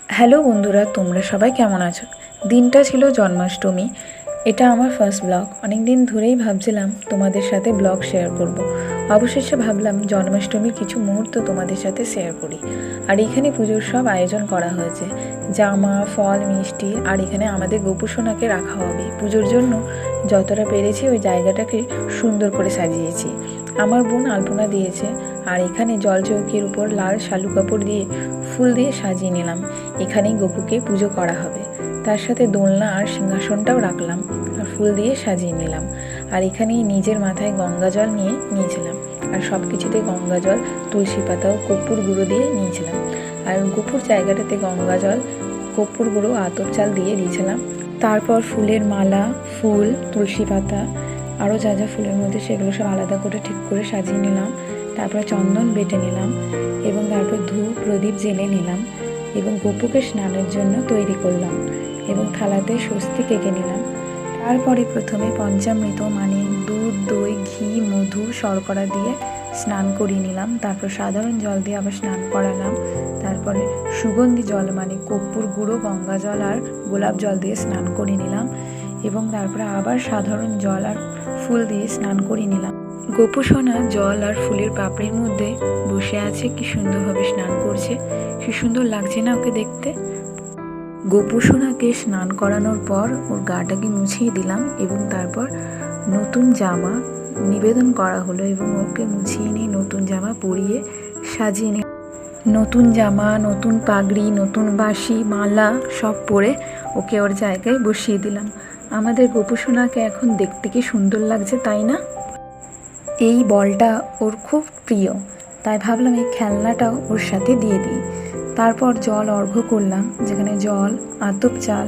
Hello বন্ধুরা, তোমরা সবাই কেমন আছো? দিনটা ছিল জন্মাষ্টমী। এটা আমার ফার্স্ট ব্লগ। অনেক দিন ধরেই ভাবছিলাম তোমাদের সাথে ব্লগ শেয়ার করব। অবশেষে ভাবলাম জন্মাষ্টমীর কিছু মুহূর্ত তোমাদের সাথে শেয়ার করি। আর এখানে পুজোর সব আয়োজন করা হয়েছে, জামা, ফল, মিষ্টি। আর এখানে আমাদের গোপুসোনাকে রাখা হবে পুজোর জন্য। যতটা পেরেছি ওই জায়গাটাকে সুন্দর করে সাজিয়েছি। আমার বোন আলপনা দিয়েছে। আর এখানে জল চৌকির উপর লাল শালু কাপড় দিয়ে ফুল দিয়ে সাজিয়ে নিলাম। এখানেই গপুকে পুজো করা হবে। তার সাথে দোলনা আর সিংহাসনটাও রাখলাম আর ফুল দিয়ে সাজিয়ে নিলাম। আর এখানেই নিজের মাথায় গঙ্গা জল নিয়েছিলাম। আর সব কিছুতে গঙ্গা জল, তুলসী পাতা ও কর্পূর গুঁড়ো দিয়ে নিয়েছিলাম। আর গপুর জায়গাটাতে গঙ্গা জল, কর্পূর গুঁড়ো, আতপ চাল দিয়ে দিয়েছিলাম। তারপর ফুলের মালা, ফুল, তুলসী পাতা, আরও যা যা ফুলের মধ্যে সেগুলো সব আলাদা করে ঠিক করে সাজিয়ে নিলাম। তারপর চন্দন বেটে নিলাম এবং তারপর ধূপ প্রদীপ জ্বেলে নিলাম এবং গপুকে স্নানের জন্য তৈরি করলাম এবং থালাতে স্বস্তিক এঁকে নিলাম। তারপরে প্রথমে পঞ্চামৃত মানে দুধ, দই, ঘি, মধু, শর্করা দিয়ে স্নান করিয়ে নিলাম। তারপর সাধারণ জল দিয়ে আবার স্নান করালাম। তারপরে সুগন্ধি জল মানে কর্পূর গুঁড়ো, গঙ্গা জল আর গোলাপ জল দিয়ে স্নান করিয়ে নিলাম এবং তারপরে আবার সাধারণ জল আর ফুল দিয়ে স্নান করিয়ে নিলাম। গোপুসোনা জল আর ফুলের পাপড়ির মধ্যে বসে আছে, কি সুন্দরভাবে স্নান করছে। কি সুন্দর লাগছে না ওকে দেখতে? গোপুসোনাকে স্নান করানোর পর ওর গাটাকে মুছিয়ে দিলাম এবং তারপর নতুন জামা নিবেদন করা হলো এবং ওকে মুছিয়ে নিয়ে নতুন জামা পরিয়ে সাজিয়ে নিয়ে নতুন জামা, নতুন পাগড়ি, নতুন বাঁশি, মালা সব পরে ওকে ওর জায়গায় বসিয়ে দিলাম। আমাদের গোপুসোনাকে এখন দেখতে কি সুন্দর লাগছে, তাই না? এই বলটা ওর খুব প্রিয়, তাই ভাবলাম এই খেলনাটাও ওর সাথে দিয়ে দিই। তারপর জল অর্ঘ্য করলাম, যেখানে জল, আতপ চাল,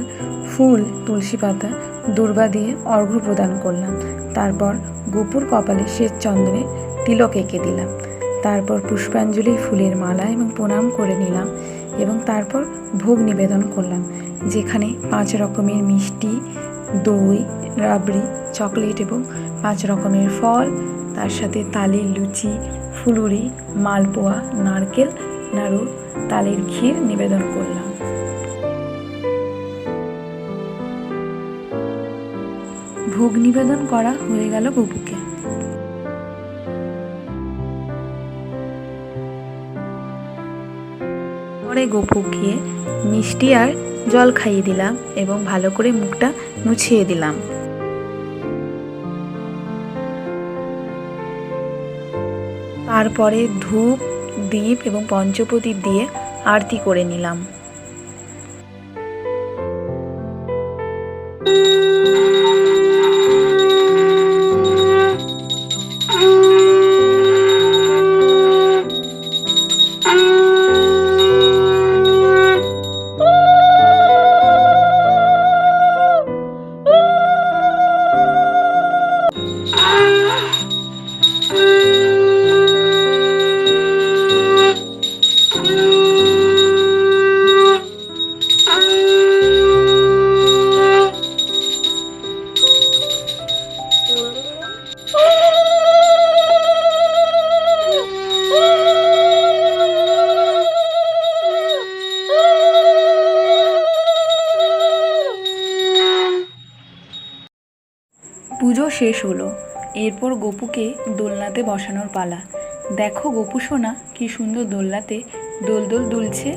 ফুল, তুলসী পাতা, দূর্বা দিয়ে অর্ঘ্য প্রদান করলাম। তারপর গপুর কপালে শ্বেত চন্দনে তিলক এঁকে দিলাম। তারপর পুষ্পাঞ্জলি, ফুলের মালা এবং প্রণাম করে নিলাম এবং তারপর ভোগ নিবেদন করলাম, যেখানে 5 রকমের মিষ্টি, দই, রাবড়ি, চকলেট এবং 5 রকমের ফল, তার সাথে তালের লুচি, ফুলুরি, মালপোয়া, নারকেল নাড়ু, তালের ক্ষীর নিবেদন করলাম। ভোগ নিবেদন করা হয়ে গেল গপুকে। পরে গপুকে মিষ্টি আর জল খাইয়ে দিলাম এবং ভালো করে মুখটা মুছিয়ে দিলাম। তারপরে ধূপ, দীপ এবং পঞ্চপ্রদীপ দিয়ে আরতি করে নিলাম। পুজো শেষ হলো। এরপর গপুকে দোলনাতে বসানোর পালা। দেখো গোপুসোনা কি সুন্দর দোলনাতে দোল দোল দুলছে।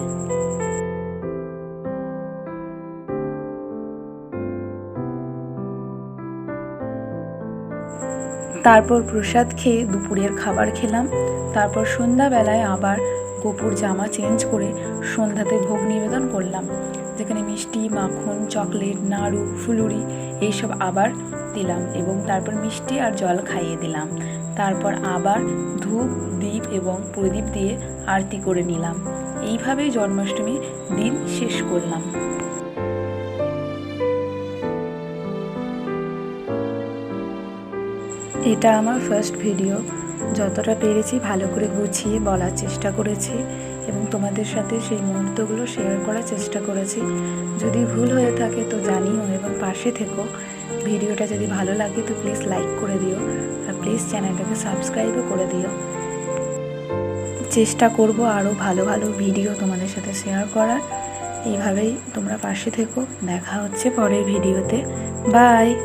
তারপর প্রসাদ খেয়ে দুপুরের খাবার খেলাম। তারপর সন্ধ্যাবেলায় আবার গপুর জামা চেঞ্জ করে সন্ধ্যাতে ভোগ নিবেদন করলাম, যেখানে মিষ্টি, মাখন, চকলেট, নাড়ু, ফুলুরি এইসব আবার দিলাম এবং তারপর মিষ্টি আর জল খাইয়ে দিলাম। তারপর আবার ধূপ, দীপ এবং প্রদীপ দিয়ে আরতি করে নিলাম। এইভাবেই জন্মাষ্টমীর দিন শেষ করলাম। এটা আমার ফার্স্ট ভিডিও। যতটা পেরেছি ভালো করে গুছিয়ে বলার চেষ্টা করেছি এবং তোমাদের সাথে সেই মুহূর্তগুলো শেয়ার করার চেষ্টা করেছি। যদি ভুল হয়ে থাকে তো জানিও এবং পাশে থেকো। ভিডিওটা যদি ভালো লাগে তো প্লিজ লাইক করে দিও আর প্লিজ চ্যানেলটাকে সাবস্ক্রাইবও করে দিও। চেষ্টা করব আরও ভালো ভালো ভিডিও তোমাদের সাথে শেয়ার করার। এইভাবেই তোমরা পাশে থেকো। দেখা হচ্ছে পরের ভিডিওতে। বাই।